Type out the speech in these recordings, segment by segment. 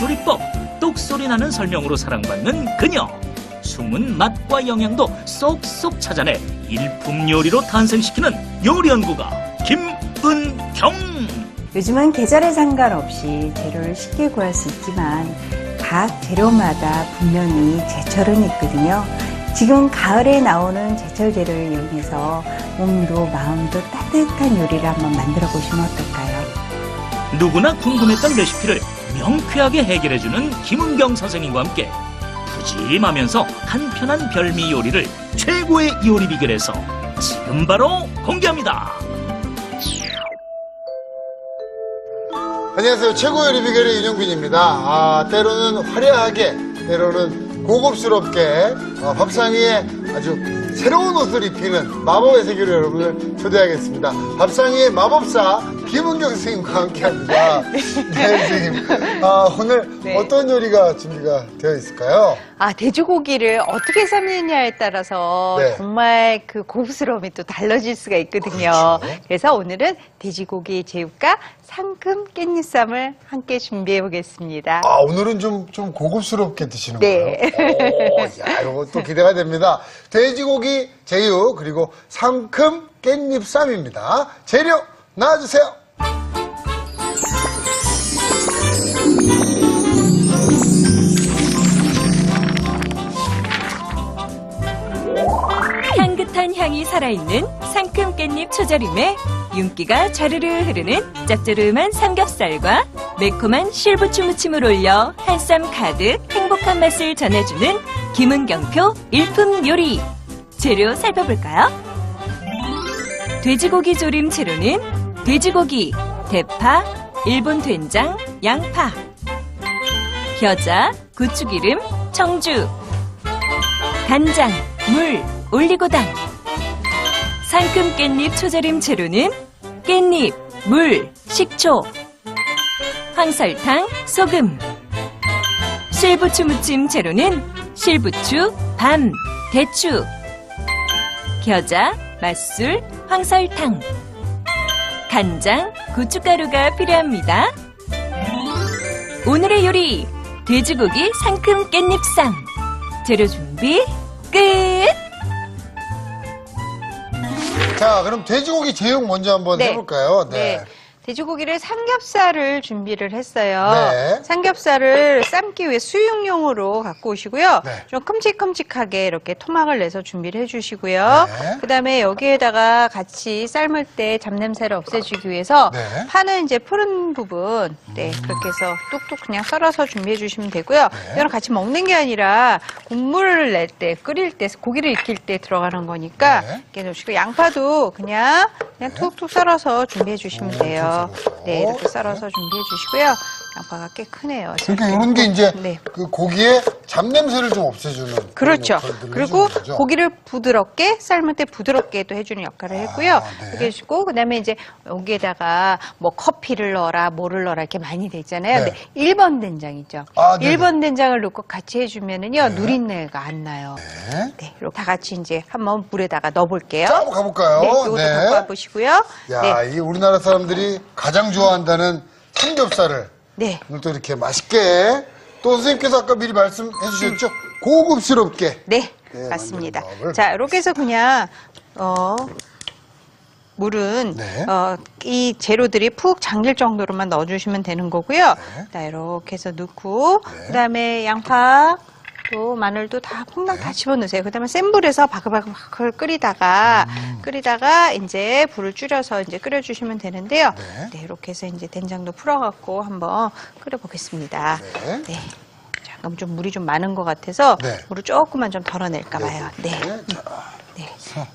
조리법, 똑소리 나는 설명으로 사랑받는 그녀. 숨은 맛과 영양도 쏙쏙 찾아내 일품 요리로 탄생시키는 요리연구가 김은경. 요즘은 계절에 상관없이 재료를 쉽게 구할 수 있지만 각 재료마다 분명히 제철은 있거든요. 지금 가을에 나오는 제철 재료를 이용해서 몸도 마음도 따뜻한 요리를 한번 만들어 보시면 어떨까요? 누구나 궁금했던 레시피를 명쾌하게 해결해주는 김은경 선생님과 함께 푸짐하면서 간편한 별미 요리를 최고의 요리 비결에서 지금 바로 공개합니다. 안녕하세요. 최고 요리 비결의 윤영빈입니다. 때로는 화려하게, 때로는 고급스럽게 밥상 위에 아주 새로운 옷을 입히는 마법의 세계로 여러분을 초대하겠습니다. 밥상 위의 마법사 김은경 선생님과 함께합니다. 네, 선생님. 오늘 네. 어떤 요리가 준비가 되어 있을까요? 돼지고기를 어떻게 삶느냐에 따라서 네. 정말 그 고급스러움이 또 달라질 수가 있거든요. 그렇죠. 그래서 오늘은 돼지고기 제육과 상큼 깻잎쌈을 함께 준비해 보겠습니다. 오늘은 좀 고급스럽게 드시는 네. 거예요? 야, 이거 또 기대가 됩니다. 돼지고기 제육, 그리고 상큼 깻잎쌈입니다. 재료 나와주세요. 향긋한 향이 살아있는 상큼 깻잎 초절임에 윤기가 자르르 흐르는 짭조름한 삼겹살과 매콤한 실부추 무침을 올려 한쌈 가득 행복한 맛을 전해주는 김은경표 일품 요리. 재료 살펴볼까요? 돼지고기 조림 재료는 돼지고기, 대파, 일본 된장, 양파, 겨자, 고추기름, 청주, 간장, 물, 올리고당. 상큼 깻잎 초절임 재료는 깻잎, 물, 식초, 황설탕, 소금. 실부추 무침 재료는 실부추, 밤, 대추, 겨자, 맛술, 황설탕, 간장, 고춧가루가 필요합니다. 오늘의 요리, 돼지고기 상큼 깻잎쌈. 재료 준비 끝! 자, 그럼 돼지고기 제육 먼저 한번 네. 해볼까요? 네. 돼지고기를 삼겹살을 준비를 했어요. 네. 삼겹살을 삶기 위해 수육용으로 갖고 오시고요. 네. 좀 큼직큼직하게 이렇게 토막을 내서 준비를 해주시고요. 네. 그다음에 여기에다가 같이 삶을 때 잡냄새를 없애주기 위해서 네. 파는 이제 푸른 부분, 그렇게 해서 뚝뚝 그냥 썰어서 준비해 주시면 되고요. 네. 이거는 같이 먹는 게 아니라 국물을 낼 때, 끓일 때, 고기를 익힐 때 들어가는 거니까 네. 이렇게 넣으시고 양파도 그냥 툭툭 썰어서 준비해 주시면 돼요. 네, 이렇게 썰어서 준비해 주시고요. 양파가 꽤 크네요. 그러니까 이런 게 이제 네. 그 고기의 잡냄새를 좀 없애주는 그런 그렇죠. 역할들을 그리고 해주는 거죠. 고기를 부드럽게 삶을 때 부드럽게 또 해주는 역할을 했고요. 네. 이렇게 해주고 그다음에 이제 여기에다가 뭐 커피를 넣어라, 뭐를 넣어라 이렇게 많이 돼 있잖아요. 네. 근데 1번 된장이죠. 네네. 1번 된장을 넣고 같이 해주면은요 누린내가 안 나요. 네. 네, 이렇게 다 같이 이제 한번 물에다가 넣어볼게요. 자, 한번 가볼까요? 네, 이것도 갖고 와보시고요. 야, 이 우리나라 사람들이 가장 좋아한다는 삼겹살을 네. 오늘 또 이렇게 맛있게 또 선생님께서 아까 미리 말씀해 주셨죠? 고급스럽게. 네, 네, 맞습니다. 만드는 방법을. 자, 이렇게 해서 그냥 물은 네. 이 재료들이 푹 잠길 정도로만 넣어주시면 되는 거고요. 네. 자, 이렇게 해서 넣고 네. 그다음에 양파 또 마늘도 다 퐁당 다 집어넣으세요. 그다음에 센 불에서 바글바글 끓이다가 이제 불을 줄여서 이제 끓여주시면 되는데요. 네. 이렇게 해서 이제 된장도 풀어갖고 한번 끓여보겠습니다. 네. 네. 잠깐 좀 물이 좀 많은 것 같아서 네. 물을 조금만 좀 덜어낼까 봐요. 네. 자, 네.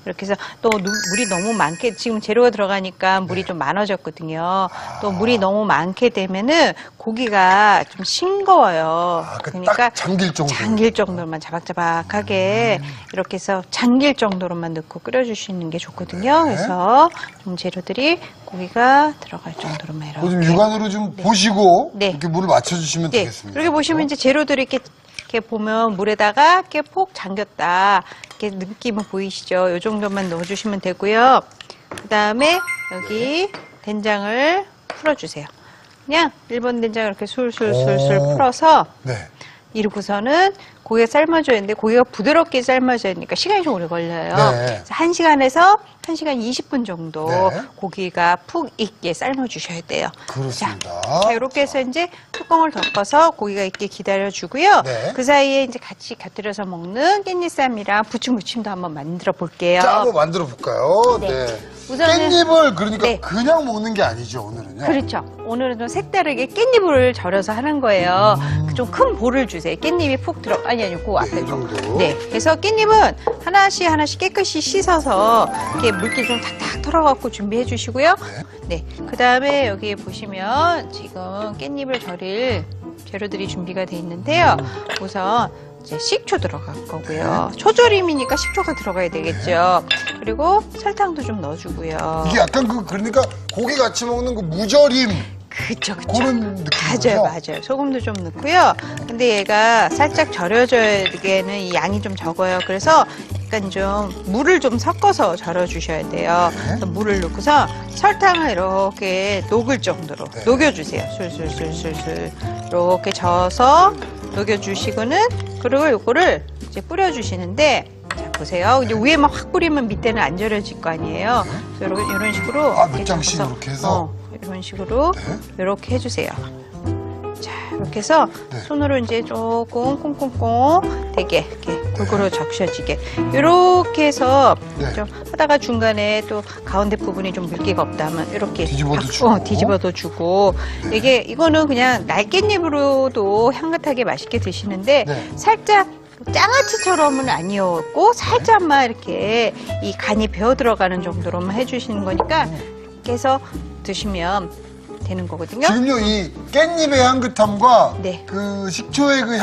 이렇게 해서 또 물이 너무 많게 지금 재료가 들어가니까 물이 좀 많아졌거든요. 또 물이 너무 많게 되면은 고기가 좀 싱거워요. 딱 잠길 정도. 잠길 정도로만 자박자박하게 이렇게 해서 잠길 정도로만 넣고 끓여주시는 게 좋거든요. 네. 그래서 좀 재료들이 고기가 들어갈 정도로만 뭐 좀 이렇게. 육안으로 좀 보시고 네. 이렇게 물을 맞춰주시면 네. 되겠습니다. 이렇게 보시면 이제 재료들이 이렇게 보면 물에다가 이렇게 폭 잠겼다. 이렇게 느낌은 보이시죠? 이 정도만 넣어주시면 되고요. 그 다음에 여기 된장을 풀어주세요. 그냥 일본 된장을 이렇게 술술술술 오. 풀어서 네. 이러고서는 고기가 삶아져야 되는데 고기가 부드럽게 삶아져야 되니까 시간이 좀 오래 걸려요. 네. 그래서 1시간에서 1시간 20분 정도 네. 고기가 푹 익게 삶아주셔야 돼요. 그렇습니다. 자, 이렇게 해서 이제 뚜껑을 덮어서 고기가 익게 기다려주고요. 네. 그 사이에 이제 같이 곁들여서 먹는 깻잎쌈이랑 부침무침도 한번 만들어 볼게요. 자, 한번 만들어 볼까요? 네. 네. 우선은 깻잎을 그러니까 네. 그냥 먹는 게 아니죠, 오늘은요. 그렇죠. 오늘은 좀 색다르게 깻잎을 절여서 하는 거예요. 좀 큰 볼을 주세요. 깻잎이 푹 들어, 아니, 그 앞에 이 거. 정도. 네. 그래서 깻잎은 하나씩 깨끗이 씻어서 이렇게 물기 좀 탁탁 털어갖고 준비해 주시고요. 네. 그 다음에 여기 보시면 지금 깻잎을 절일 재료들이 준비가 돼 있는데요. 우선 이제 식초 들어갈 거고요. 초절임이니까 식초가 들어가야 되겠죠. 그리고 설탕도 좀 넣어주고요. 이게 약간 그러니까 고기 같이 먹는 그 무절임 그쵸. 그런 느낌이죠. 맞아요. 소금도 좀 넣고요. 근데 얘가 살짝 절여져야되는 이 양이 좀 적어요. 그래서 약간 좀 물을 좀 섞어서 절여주셔야 돼요. 그래서 물을 넣고서 설탕을 이렇게 녹을 정도로 녹여주세요. 술술술술술 이렇게 저어서 녹여주시고는 그리고 요거를 이제 뿌려주시는데 자 보세요. 이제 위에만 확 뿌리면 밑에는 안 절여질 거 아니에요. 그래서 이런 식으로 몇 이렇게 장씩 접어서, 이렇게 해서? 이런 식으로 네. 이렇게 해주세요. 자 이렇게 해서 네. 손으로 이제 조금 꽁꽁꽁 되게 이렇게 골고루 적셔지게 이렇게 해서 네. 좀 하다가 중간에 또 가운데 부분이 좀 물기가 없다면 이렇게 뒤집어도 주고. 뒤집어도 주고 이거는 그냥 날깻잎으로도 향긋하게 맛있게 드시는데 네. 살짝 장아찌처럼은 아니었고 살짝만 이렇게 이 간이 배어 들어가는 정도로만 해주시는 거니까 이렇게 해서 드시면 되는 거거든요. 지금요 이 깻잎의 향긋함과 네. 그 식초의 그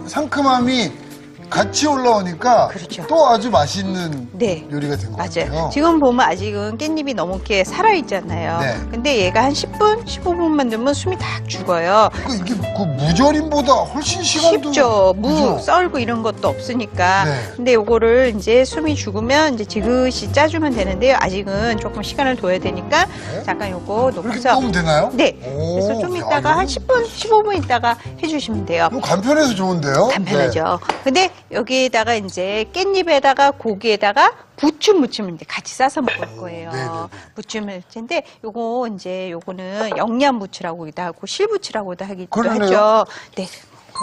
상큼함이 같이 올라오니까 그렇죠. 또 아주 맛있는 네. 요리가 된 것 맞아요. 같아요. 지금 보면 아직은 깻잎이 너무 이렇게 살아있잖아요. 네. 근데 얘가 한 10분, 15분만 되면 숨이 다 죽어요. 이게 그 무절임보다 훨씬 시간도 쉽죠. 무 그죠? 썰고 이런 것도 없으니까. 네. 근데 요거를 이제 숨이 죽으면 이제 지그시 짜주면 되는데요. 아직은 조금 시간을 둬야 되니까 네. 잠깐 요거 이렇게 놓고서. 떠면 되나요? 네. 오, 그래서 좀 야, 있다가 한 이거 10분, 15분 있다가 해주시면 돼요. 이거 간편해서 좋은데요? 간편하죠. 근데 여기에다가 이제 깻잎에다가 고기에다가 부추 무침을 이제 같이 싸서 먹을 거예요. 네, 네, 네. 부추 무침인데 요거는 영양 부추라고도 하고 실부추라고도 하기도 그러네요. 하죠. 네.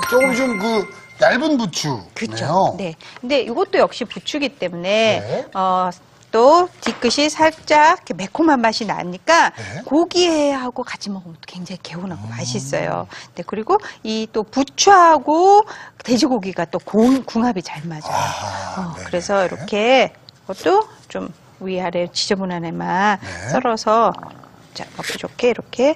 조금 좀 그 얇은 부추. 그렇죠. 네. 근데 이것도 역시 부추기 때문에 네. 또 뒤끝이 살짝 이렇게 매콤한 맛이 나니까 네. 고기하고 같이 먹으면 또 굉장히 개운하고 맛있어요. 네, 그리고 이 또 부추하고 돼지고기가 또 궁합이 잘 맞아요. 네네. 그래서 이렇게 그것도 좀 위아래 지저분한 애만 네. 썰어서 자 먹기 좋게 이렇게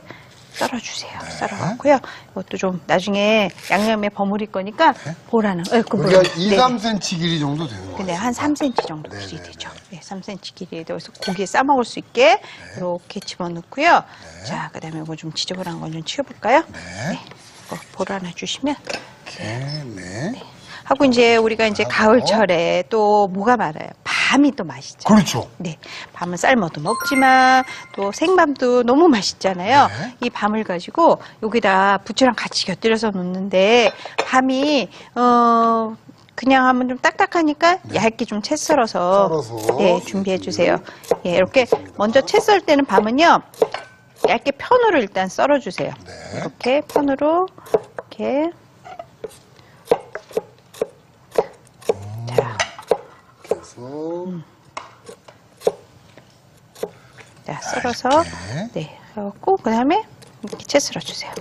썰어주세요. 네. 썰어갖고요. 이것도 좀 나중에 양념에 버무릴 거니까 보라는. 우리가 2, 3cm 길이 정도 되는 거예요. 근데 한 3cm 정도 길이 네네네. 되죠. 네, 3cm 길이에 넣어서 고기에 싸 먹을 수 있게 이렇게 집어넣고요. 자, 그다음에 이거 좀 지저분한 건 좀 치워볼까요? 네. 이거 볼 하나 주시면 네. 하고 이제 우리가 이제 가을철에 또 뭐가 많아요? 밤이 또 맛있죠. 그렇죠. 네, 밤은 삶아도 먹지만 또 생밤도 너무 맛있잖아요. 네. 이 밤을 가지고 여기다 부추랑 같이 곁들여서 놓는데 밤이 그냥 하면 좀 딱딱하니까 얇게 좀 채 썰어서 썰어서. 네, 준비해 주세요. 예, 이렇게 먼저 채 썰 때는 밤은요 얇게 편으로 일단 썰어 주세요. 네. 이렇게 편으로 이렇게 그래서 자, 썰어서 네. 네, 하고 그다음에 이렇게 채 썰어 주세요.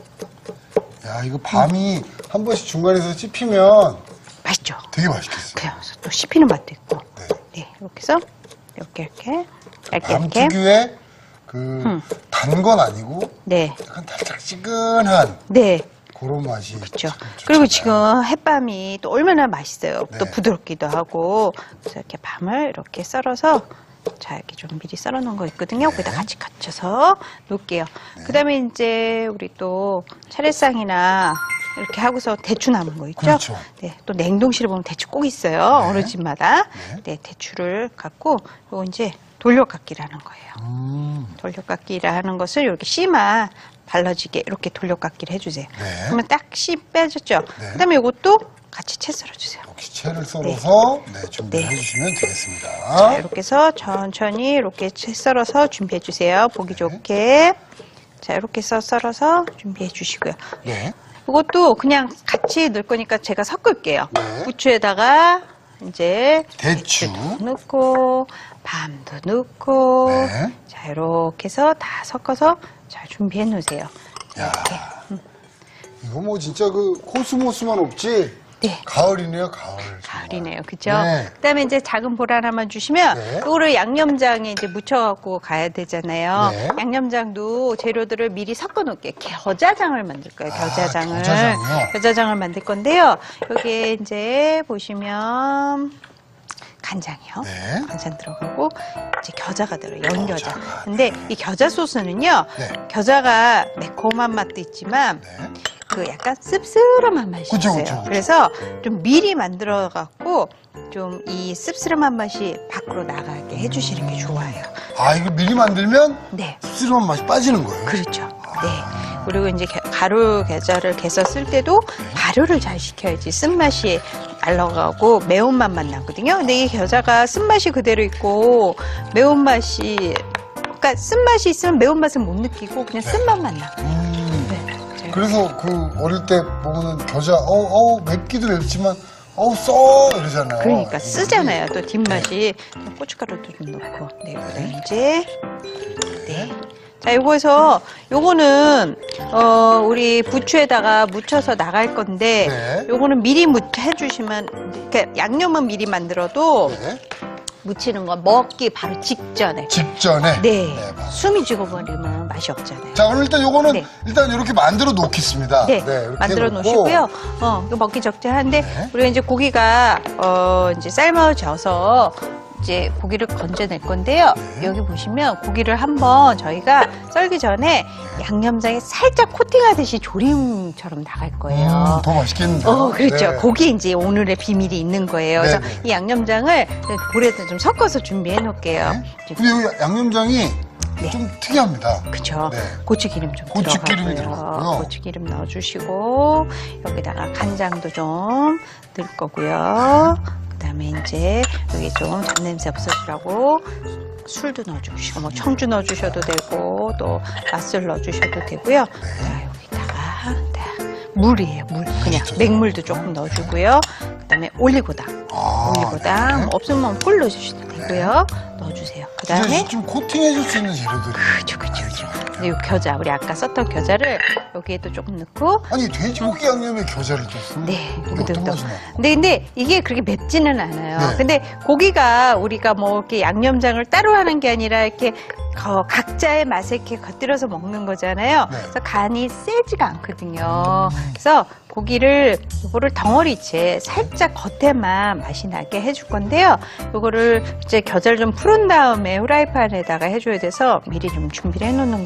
야 이거 밤이 한 번씩 중간에서 씹히면 맛있죠? 되게 맛있겠어요. 그래서 또 씹히는 맛도 있고. 네. 네, 이렇게 해서 얇게 밤 이렇게. 특유의 그 단 건 아니고 네, 약간 달짝지근한 네, 그런 맛이 그렇죠. 참 그리고 좋잖아요. 지금 햇밤이 또 얼마나 맛있어요. 또 네. 부드럽기도 하고. 그래서 이렇게 밤을 이렇게 썰어서 자 이렇게 좀 미리 썰어 놓은 거 있거든요. 거기다 같이 갖춰서 놓을게요. 그다음에 이제 우리 또 차례상이나 이렇게 하고서 대추 남은 거 있죠? 그렇죠. 네, 또 냉동실에 보면 대추 꼭 있어요. 어느 집마다. 네, 대추를 갖고 요 이제 돌려깎기를 하는 거예요. 돌려깎기를 하는 것을 이렇게 씨만 발라지게 이렇게 돌려깎기를 해주세요. 네. 그러면 딱 씨 빼졌죠. 네. 그다음에 이것도 같이 채 썰어주세요. 채를 썰어서 준비해 네. 주시면 되겠습니다. 자, 이렇게 해서 천천히 이렇게 채 썰어서 준비해 주세요. 보기 좋게. 자, 이렇게 썰어서 준비해 주시고요. 네. 이것도 그냥 같이 넣을 거니까 제가 섞을게요. 네. 부추에다가 이제 대추. 넣고 밤도 넣고 네. 자, 이렇게 해서 다 섞어서 잘 준비해 놓으세요. 야, 이거 뭐 진짜 그 코스모스만 없지. 네. 가을이네요, 가을. 가을이네요. 그죠? 네. 그다음에 이제 작은 볼 하나만 주시면 네. 이거를 양념장에 이제 묻혀갖고 가야 되잖아요. 네. 양념장도 재료들을 미리 섞어 놓을게요. 겨자장을 만들 거예요. 겨자장을. 겨자장이요? 겨자장을 만들 건데요. 여기에 이제 보시면 간장이요. 네. 간장 들어가고 이제 겨자가 들어요. 연겨자. 겨자가, 근데 이 겨자 소스는요. 네. 겨자가 매콤한 맛도 있지만 네. 그 약간 씁쓸한 맛이 그쵸, 있어요. 그쵸, 그쵸. 그래서 좀 미리 만들어 갖고 좀 이 씁쓸한 맛이 밖으로 나가게 해주시는 게 좋아요. 아, 이거 미리 만들면 네, 씁쓸한 맛이 빠지는 거예요? 그렇죠. 네. 그리고 이제 가루 겨자를 개서 쓸 때도 발효를 잘 시켜야지 쓴맛이 날아가고 매운맛만 나거든요. 근데 이 겨자가 쓴맛이 그대로 있고 매운맛이 그러니까 쓴맛이 있으면 매운맛을 못 느끼고 그냥 쓴맛만 나. 네. 그래서 그 어릴 때 보면은 겨자, 맵기도 맵지만, 써! 이러잖아요. 그러니까 쓰잖아요. 또 뒷맛이. 고춧가루도 좀 넣고. 네, 그다음에 이제 네. 자, 요거에서 요거는 우리 부추에다가 묻혀서 나갈 건데 네. 요거는 미리 해주시면 이렇게 양념은 미리 만들어도 네. 무치는 건 먹기 바로 직전에. 직전에. 네. 맞아요. 숨이 죽어버리면 맛이 없잖아요. 자, 그럼 일단 요거는 네. 일단 이렇게 만들어 놓겠습니다. 네, 이렇게 만들어 놓고. 놓으시고요. 이거 먹기 적절한데 네. 우리가 이제 고기가 이제 삶아져서 이제 고기를 건져낼 건데요. 네. 여기 보시면 고기를 한번 저희가 썰기 전에 양념장에 살짝 코팅하듯이 조림처럼 나갈 거예요. 더 맛있겠는데요. 그렇죠. 네. 거기에 이제 오늘의 비밀이 있는 거예요. 그래서 네, 네. 이 양념장을 볼에다 좀 섞어서 준비해 놓을게요. 네. 근데 여기 양념장이 네. 좀 특이합니다. 그렇죠. 네. 고추기름 좀 고추기름이 들어가고요. 들어가고요. 고추기름 넣어주시고 여기다가 간장도 좀 넣을 거고요. 그다음에 이제 여기 좀 잡냄새 없어지라고 술도 넣어주시고 뭐 청주 넣어주셔도 되고 또 맛술 넣어주셔도 되고요. 자, 여기다가 물이에요. 물 그냥 있죠. 맹물도 조금 넣어주고요. 그다음에 올리고당 올리고당 네. 없으면 꿀 넣어주셔도 되고요. 넣어주세요. 그다음에 진짜 좀 코팅해줄 수 있는 재료들이. 그렇죠. 근데 이 겨자, 우리 아까 썼던 겨자를 여기에도 조금 넣고, 아니, 돼지고기 양념에 겨자를 줬으면. 네, 이게 여기도 어떤 또. 맛이 나요? 근데 이게 그렇게 맵지는 않아요. 네. 근데 고기가 우리가 뭐 이렇게 양념장을 따로 하는 게 아니라 이렇게 각자의 맛에 이렇게 곁들여서 먹는 거잖아요. 네. 그래서 간이 세지가 않거든요. 그래서 고기를 요거를 덩어리째 살짝 겉에만 맛이 나게 해줄 건데요. 요거를 이제 겨자를 좀 풀은 다음에 후라이팬에다가 해줘야 돼서 미리 좀 준비를 해놓는 거고.